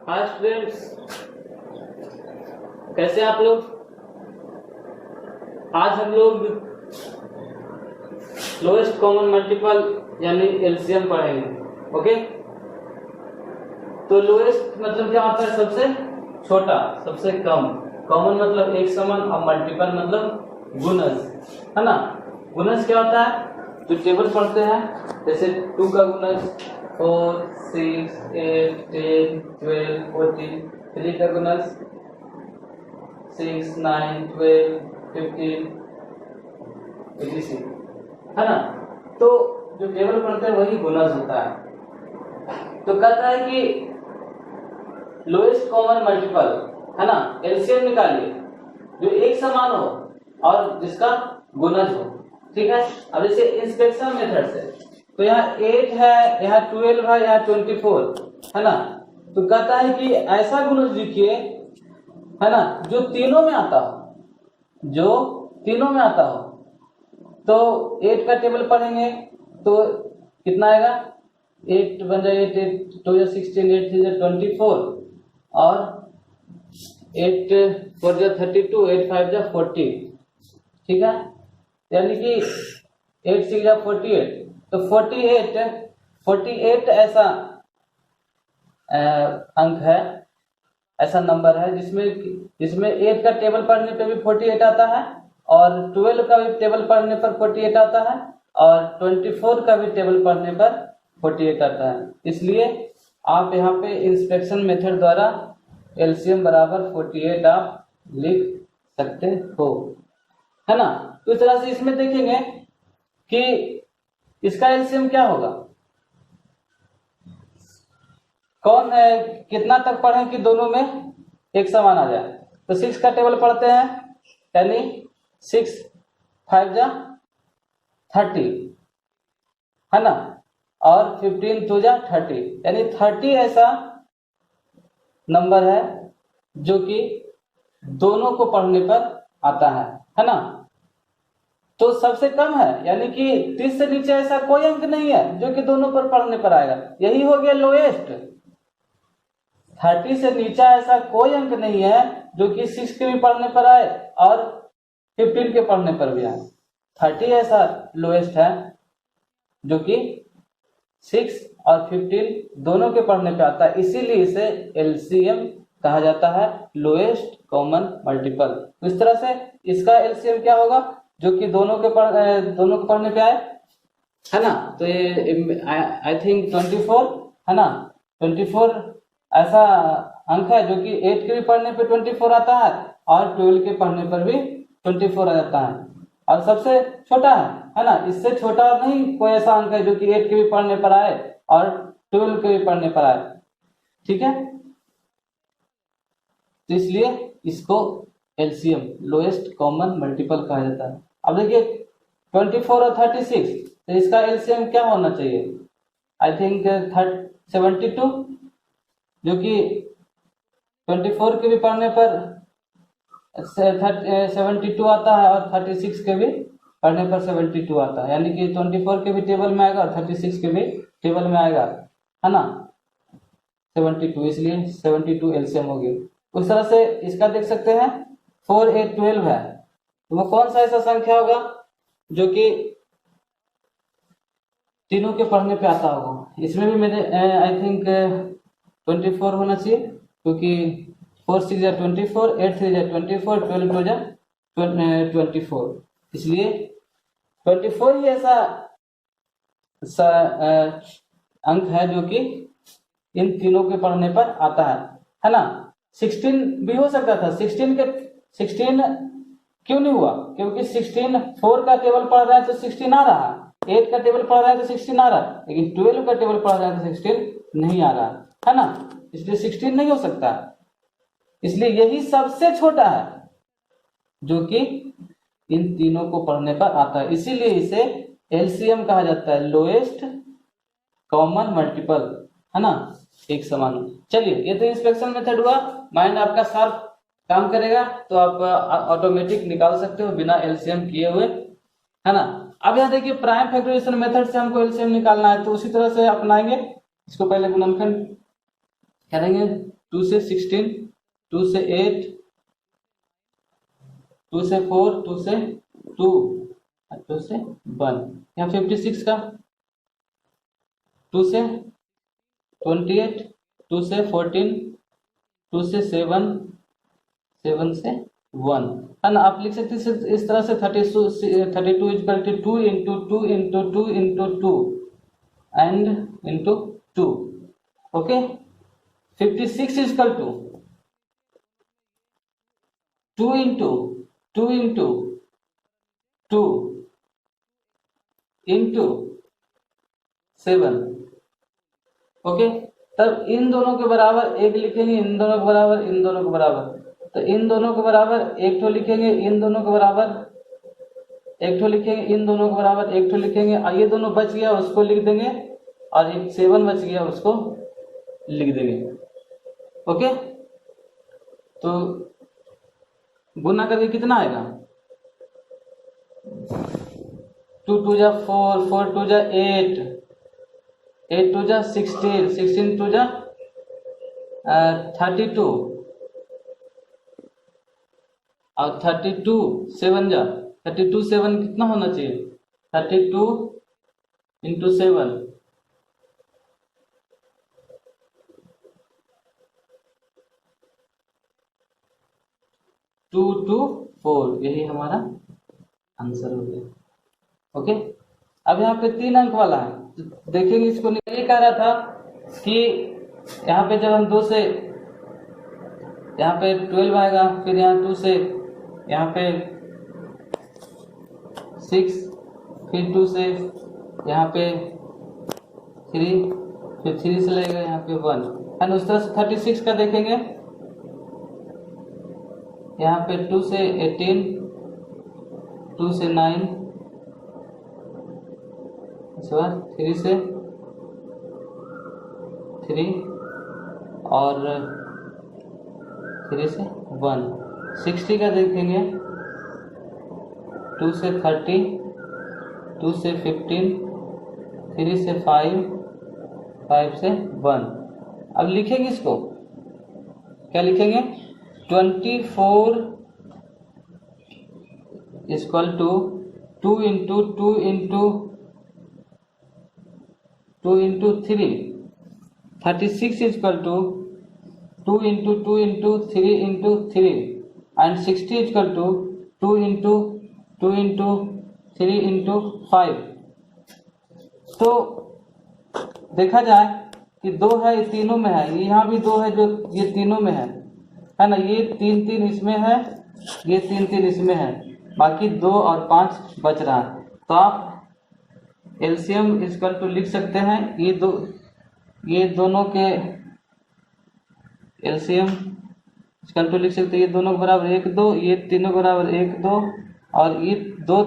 Hi students, कैसे आप लोग। आज हम लोग लोएस्ट कॉमन मल्टीपल यानी एलसीएम पढ़ेंगे। ओके, तो लोएस्ट मतलब क्या होता है? सबसे छोटा, सबसे कम। कॉमन मतलब एक समान, और मल्टीपल मतलब गुणज, है ना। गुणज क्या होता है? जो टेबल पढ़ते हैं, जैसे 2 का गुणज 4, 6, 8, 10, 12, 14, 3 का गुणज 6, 9, 12, 15, 86, है ना। तो जो टेबल पढ़ते हैं वही गुणज होता है। तो कहता है कि लोएस्ट कॉमन मल्टीपल, है ना, एलसीएम निकालिए जो एक समान हो और जिसका गुणज हो। ठीक है। अब जैसे इंस्पेक्शन मेथड से, तो यहाँ 8 है, यहाँ 12 है, यहाँ 24, है ना। तो कहता है कि ऐसा गुणज लिखिए, है ना, जो तीनों में आता हो, जो तीनों में आता हो। तो 8 का टेबल पढ़ेंगे तो कितना आएगा? 8 बन जाए 8, 2 16, 8 3 24, और 8 4 32, 8 5 40। ठीक है, यानी कि 8 6 48, तो 48 ऐसा अंक है, ऐसा नंबर है जिसमें 8 का टेबल पढ़ने पे भी 48 आता है, और 12 का भी टेबल पढ़ने पर 48 आता है, और 24 का भी टेबल पढ़ने पर 48 आता है। इसलिए आप यहाँ पे इंस्पेक्शन मेथड द्वारा एलसीएम बराबर 48 आप लिख सकते हो, है ना। तो इस तरह से इसमें देखेंगे कि इसका एलसीएम क्या होगा, कौन है, कितना तक पढ़ें कि दोनों में एक समान आ जाए। तो 6 का टेबल पढ़ते हैं, यानी 6 5 30, है ना, और 15 2 30, यानी 30 ऐसा नंबर है जो कि दोनों को पढ़ने पर आता है ना। तो सबसे कम है, यानी कि 30 से नीचे ऐसा कोई अंक नहीं है जो कि दोनों पर पढ़ने पर आएगा, यही हो गया लोएस्ट। 30 से नीचे ऐसा कोई अंक नहीं है जो कि 6 के भी पढ़ने पर आए और 15 के पढ़ने पर भी आए। 30 ऐसा लोएस्ट है जो कि 6 और 15 दोनों के पढ़ने पे आता है, इसीलिए इसे एलसीएम कहा जाता है, लोएस्ट कॉमन मल्टीपल। तो इस तरह से इसका एलसीएम क्या होगा, जो कि दोनों के पढ़ने पे आए, है ना। तो ये आई थिंक 24, है ना, 24 ऐसा अंक है जो कि 8 के भी पढ़ने पे 24 आता है, और 12 के पढ़ने पर भी 24 आ जाता है, और सबसे छोटा है ना। इससे छोटा नहीं कोई ऐसा अंक है जो कि 8 के भी पढ़ने पर आए और 12 के भी पढ़ने पर आए। ठीक है, तो इसलिए इसको एलसीएम, लोएस्ट कॉमन मल्टीपल कहा जाता है। अब देखिए 24 और 36, तो इसका एलसीएम क्या होना चाहिए? आई थिंक 72, जो कि 24 के भी पढ़ने पर 72 आता है, और 36 के भी पढ़ने पर 72 आता है, यानी कि 24 के भी टेबल में आएगा और 36 के भी टेबल में आएगा, है ना, 72, इसलिए 72 एलसीएम हो गया। उस तरह से इसका देख सकते हैं 4 8 12 है, तो वो कौन सा ऐसा संख्या होगा जो कि तीनों के पढ़ने पे आता होगा। इसमें भी मेरे आई थिंक 24 होना चाहिए, क्योंकि 4 6 24, 8 3 24, 12 2 24, इसलिए 24 ही ऐसा अंक है जो कि इन तीनों के पढ़ने पर आता है ना। 16 भी हो सकता था, 16 क्यों नहीं हुआ? क्योंकि 16 4 का टेबल पढ़ रहा है तो 16 आ रहा, 8 का टेबल पढ़ रहा है तो 16 आ रहा, लेकिन 12 का टेबल पढ़ रहा है तो 16 नहीं आ रहा, है ना। इसलिए 16 नहीं हो सकता, इसलिए यही सबसे छोटा है जो कि इन तीनों को पढ़ने पर आता है, इसीलिए इसे एलसीएम कहा जाता है, लोएस्ट कॉमन मल्टीपल, है ना, एक समान। चलिए, ये तो इंस्पेक्शन मेथड हुआ। माइंड आपका शार्प काम करेगा तो आप ऑटोमेटिक निकाल सकते हो बिना एलसीएम किए हुए, है ना। अब यहाँ देखिए प्राइम फैक्टराइजेशन मेथड से हमको एलसीएम निकालना है, तो उसी तरह से अपनाएंगे। इसको पहले गुणनखंड करेंगे, 2 से 16, 2 से 8, 2 से 4, 2 से 2 और 2 से 1। यहाँ 56 का 2 से 28, 2 से 14, 2 से 7, 7 से 1, है ना। आप लिख सकते हैं इस तरह से 32 equal to 2 into 2 into 2 into 2 and into 2। Okay, 56 equal to 2 into 2 into 2 into 7। Okay, तब इन दोनों के बराबर एक लिखेंगे, इन दोनों के बराबर, इन दोनों के बराबर। तो इन दोनों के बराबर एक ठो लिखेंगे, इन दोनों के बराबर एक ठो लिखेंगे, इन दोनों के बराबर एक ठो लिखेंगे, और ये दोनों बच गया उसको लिख देंगे, और एक 7 बच गया उसको लिख देंगे। ओके, तो गुना करके कितना आएगा? 2 2 जा 4, 4 2 जा 8, 8 2 जा 16, 16 2 जा 32, और 32 7 जा 32 7 कितना होना चाहिए? 32 इंटू 7, 2 2 4, यही हमारा आंसर हो गया। ओके, अब यहाँ पे 3 अंक वाला है, तो देखेंगे इसको। ये कह रहा था कि यहाँ पे जब हम 2 से यहाँ पे 12 आएगा, फिर यहाँ 2 से यहाँ पे 6, फिर 2 से यहाँ पे 3, फिर 3 से लगेगा यहाँ पे 1, एंड उस तरह से 36 का देखेंगे। यहाँ पे 2 से 18, 2 से 9, इसके बाद 3 से 3 और 3 से 1। 60 का देखेंगे, 2 से 30, 2 से 15, 3 से 5, 5 से 1। अब लिखेंगे इसको, क्या लिखेंगे? 24 equal to 2 into 2 into 2 into 3, 36 equal to 2 into 2 into 3 into 3, and 60 equal to 2 into 2 into 3 into 5। तो देखा जाए कि 2 है, ये तीनों में है, यहाँ भी 2 है जो ये तीनों में है ना। ये 3 3 इसमें है, ये 3 3 इसमें है, बाकी 2 और 5 बच रहा है। तो आप एलसीएम इक्वल टू लिख सकते हैं, ये दोनों के एलसीएम इक्वल टू लिख सकते हैं, ये दोनों के बराबर 1 2, ये तीनों के बराबर 1 2, और ये 2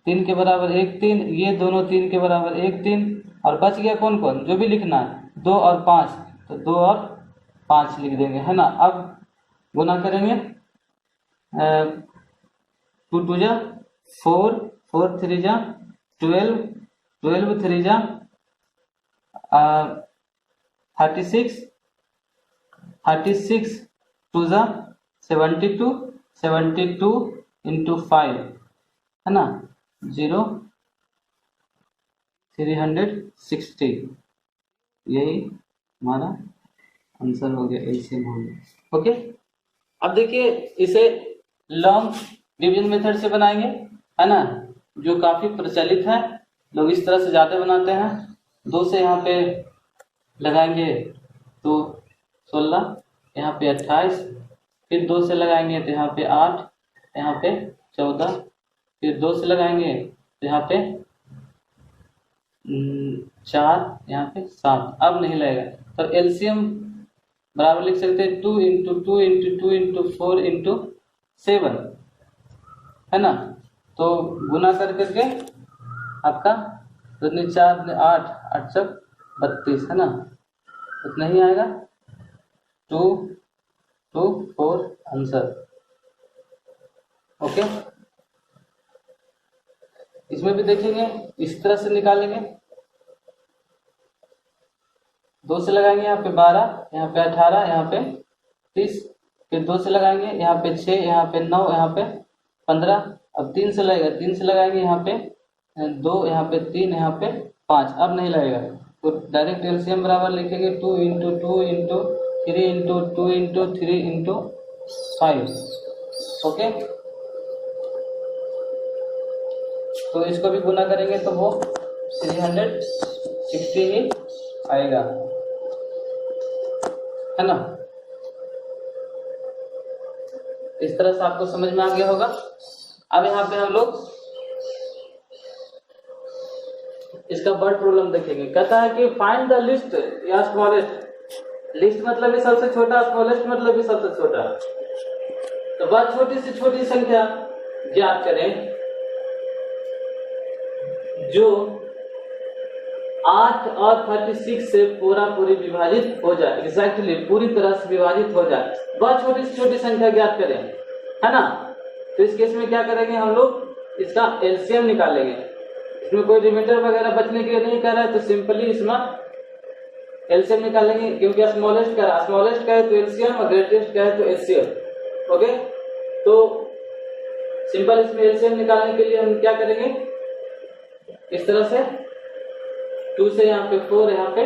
3 के बराबर 1 3, ये दोनों 3 के बराबर 1 3, और बच गया कौन कौन जो भी लिखना है, 2 और 5, तो 2 और 5 लिख देंगे, है ना। अब गुना करेंगे, 2 2 जा 4, 4 3 जा 12, 12 3 जा 36, 36 2 जा 72, 72 इंटू 5, है ना, 0 360, यही हमारा आंसर हो गया, एलसीएम हो गया। ओके, अब देखिए इसे लॉन्ग डिवीजन मेथड से बनाएंगे, है ना, जो काफी प्रचलित है, लोग इस तरह से ज्यादा बनाते हैं। 2 से यहाँ पे लगाएंगे तो 16, यहाँ पे 28, फिर 2 से लगाएंगे तो यहाँ पे 8, यहाँ पे 14, फिर 2 से लगाएंगे तो यहाँ पे 4, यहाँ पे 7। अब नहीं लगेगा, तो एलसीएम बराबर लिख सकते हैं 2 इंटू 2 इंटू 2 इंटू 4 इंटू 7, है ना। तो गुना कर करके आपका 2 4 8 8 सब 32, है ना, उतना ही आएगा, 2 2 4 आंसर। ओके, इसमें भी देखेंगे, इस तरह से निकालेंगे, 2 से लगाएंगे यहाँ पे 12, यहाँ पे 18, यहाँ पे 30, फिर 2 से लगाएंगे यहाँ पे 6, यहाँ पे 9, यहाँ पे 15। अब 3 से लगेगा, 3 से लगाएंगे यहाँ पे 2, यहाँ पे 3, यहाँ पे 5। अब नहीं लगेगा तो डायरेक्ट एलसीएम बराबर लिखेंगे 2 into 2 into 3 into 2 into 3 into 5। Okay, तो इसको भी गुना करेंगे तो वो 360 ही आएगा, है ना। इस तरह से आपको समझ में आ गया होगा। अब यहाँ पे हम लोग इसका वर्ड प्रॉब्लम देखेंगे। कहता है कि फाइंड द लिस्ट या स्मॉलेस्ट। लिस्ट मतलब भी सबसे छोटा, स्मॉलेस्ट मतलब भी सबसे छोटा। तो वह छोटी से छोटी संख्या ज्ञात करें जो 8 और 36 से पूरी विभाजित हो जाए, एग्जैक्टली पूरी तरह से विभाजित हो जाए। वह छोटी से छोटी संख्या ज्ञात करें, है ना। तो इस केस में क्या करेंगे हम लोग, इसका एलसीएम निकालेंगे। इसमें कोई रिमाइंडर वगैरह बचने के लिए नहीं कर रहा है, तो सिंपली इसमें एलसीएम निकालेंगे, क्योंकि स्मॉलेस्ट का है तो एलसीएम और ग्रेटेस्ट का है तो एचसीएफ। ओके, तो सिंपल इसमें एलसीएम निकालने के लिए हम क्या करेंगे, इस तरह से 2 से यहाँ पे 4, यहाँ पे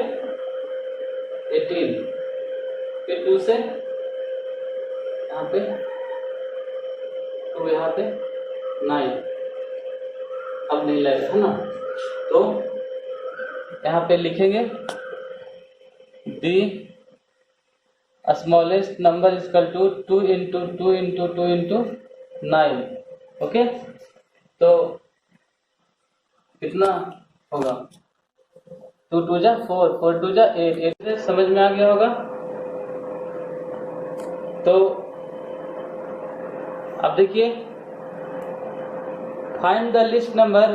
18, फिर 2 से यहाँ पे 2, यहाँ पे 9। अब नहीं लगेगा, है ना। तो यहाँ पे लिखेंगे the smallest number equal to 2 into 2 into 2 into 9। Okay, तो कितना होगा, 2 2 जा 4, 4 2 जा 8, 8 समझ में आ गया होगा। तो अब देखिए, find the least number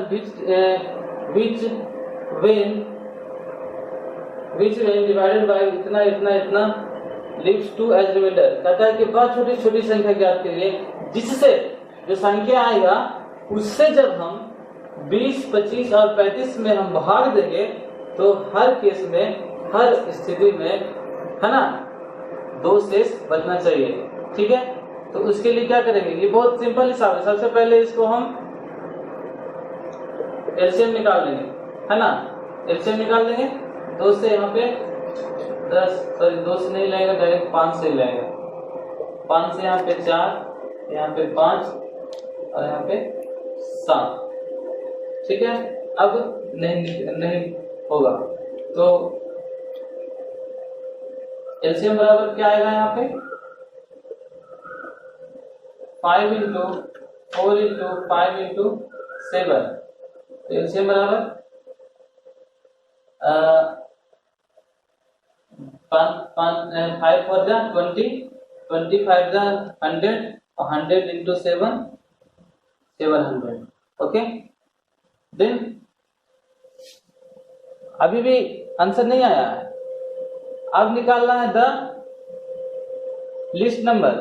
which when divided by इतना इतना इतना leaves to as remainder। कहता है कि बहुत छोटी छोटी संख्या ज्ञात करिए जिससे जो संख्या आएगा उससे जब हम 20, 25 और 35 में हम भाग देंगे तो हर केस में, हर स्थिति में, है ना, 2 शेष बचना चाहिए। ठीक है, तो उसके लिए क्या करेंगे, ये बहुत सिंपल हिसाब है। सबसे पहले इसको हम एलसीएम निकाल लेंगे, है ना। एलसीएम निकाल लेंगे 2 से यहाँ पे 10, सॉरी 2 से नहीं लगेगा, डायरेक्ट 5 से लगेगा। 5 से यहाँ पे 4, यहाँ पे 5 और यहाँ पे 7। ठीक है, अब नहीं होगा तो एलसीएम बराबर क्या आएगा, यहाँ पे 5 इंटू 4 इंटू 5 इंटू 7। तो एलसीएम बराबर 5 4 जा 20, 25 जा 100 और 100 इंटू 7 700। ओके, देन अभी भी आंसर नहीं आया है। अब निकालना है द लिस्ट नंबर।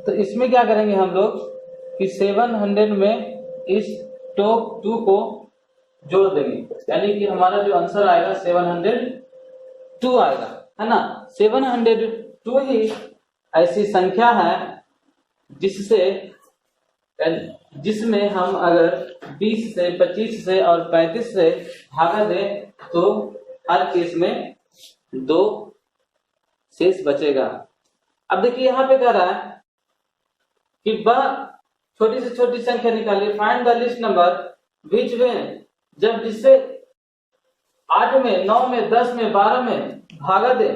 तो इसमें क्या करेंगे हम लोग कि 700 में इस टॉप 2 को जोड़ देंगे, यानी कि हमारा जो आंसर आएगा 702 आएगा, है ना। 702 ही ऐसी संख्या है जिसमें हम अगर 20 से 25 से और 35 से भागा दें तो हर केस में 2 शेष बचेगा। अब देखिए यहाँ पे कह रहा है कि वह छोटी से छोटी संख्या निकालिए, find the least number which में, जब जिससे 8 में, 9 में, 10 में, 12 में भागा दे,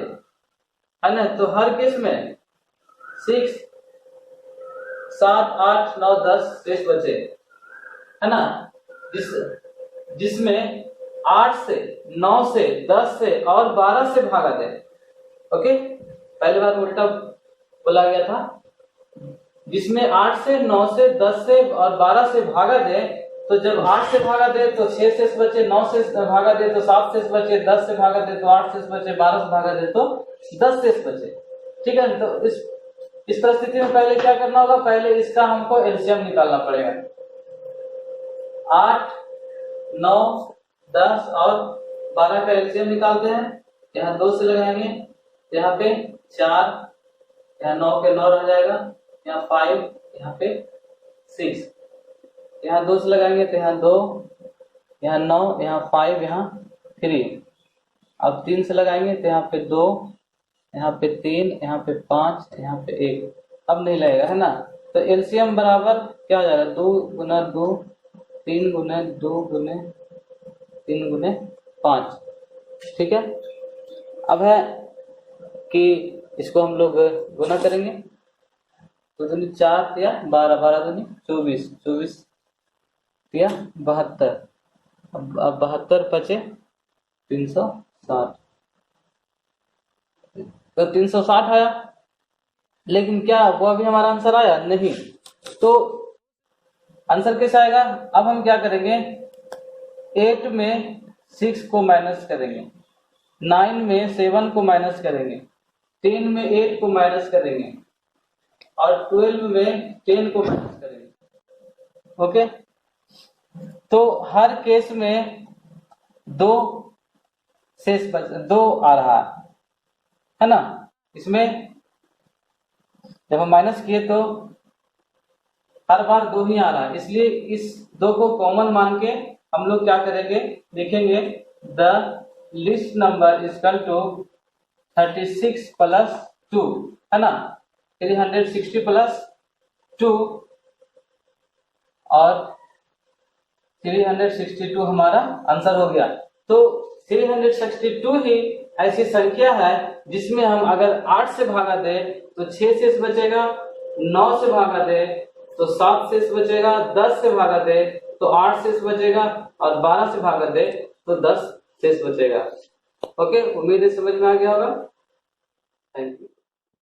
है ना, तो हर केस में 6, 7, 8, 9, 10 शेष बचे, है ना। जिसमें 8 से, 9 से, 10 से और 12 से भागा दे। ओके, पहली बार उल्टा बोला गया था, जिसमें 8 से, 9 से, 10 से और 12 से भागा दे, तो जब 8 से भागा दे तो 6 शेष बचे, 9 से भागा दे तो 7 शेष बचे, 10 से भागा दे तो 8 शेष बचे, 12 से भागा दे तो 10 शेष बचे। ठीक है, तो इस परिस्थिति में पहले क्या करना होगा, पहले इसका हमको एलसीएम निकालना पड़ेगा। 8, 9, 10 और 12 का एलसीएम निकालते हैं। यहाँ 2 से लगाएंगे तो यहाँ पे 4, यहाँ 9 के 9 रह जाएगा, यहाँ 5, यहाँ पे 6, यहाँ 2 से लगाएंगे तो यहाँ 2, यहाँ 9, यहाँ 5, यहाँ 3। अब 3 से लगाएंगे तो यहाँ पे 2, यहाँ पे 3, यहाँ पे 5, यहाँ पे 1। अब नहीं लगेगा, है ना। तो एलसीएम बराबर क्या हो जाएगा, 2 गुना 2, 3 गुने 2 गुने 3 गुने 5। ठीक है। अब है कि इसको हम लोग गुना करेंगे तो दूनी 4 या 12, 12 दूनी 24, 24 या 72। अब 72 पचे 360, तो 360 आया। लेकिन क्या वो अभी हमारा आंसर आया? नहीं। तो आंसर कैसे आएगा? अब हम क्या करेंगे, 8 में 6 को माइनस करेंगे, 9 में 7 को माइनस करेंगे, 10 में 8 को माइनस करेंगे और 12 में 10 को माइनस करेंगे। ओके। तो हर केस में 2 शेष बच 2 आ रहा है ना। इसमें जब हम माइनस किए तो हर बार 2 ही आ रहा है, इसलिए इस 2 को कॉमन मान के हम लोग क्या करेंगे, देखेंगे the least number is equal to 36 plus 2, है ना। 360 प्लस 2 और 362 हमारा आंसर हो गया। तो 362 ही ऐसी संख्या है जिसमें हम अगर 8 से भागा दे तो 6 शेष बचेगा, 9 से भागा दे तो 7 शेष बचेगा, 10 से भागा दे तो 8 शेष बचेगा और 12 से भागा दे तो 10 शेष बचेगा। ओके, उम्मीद है समझ में आ गया होगा। Thank you.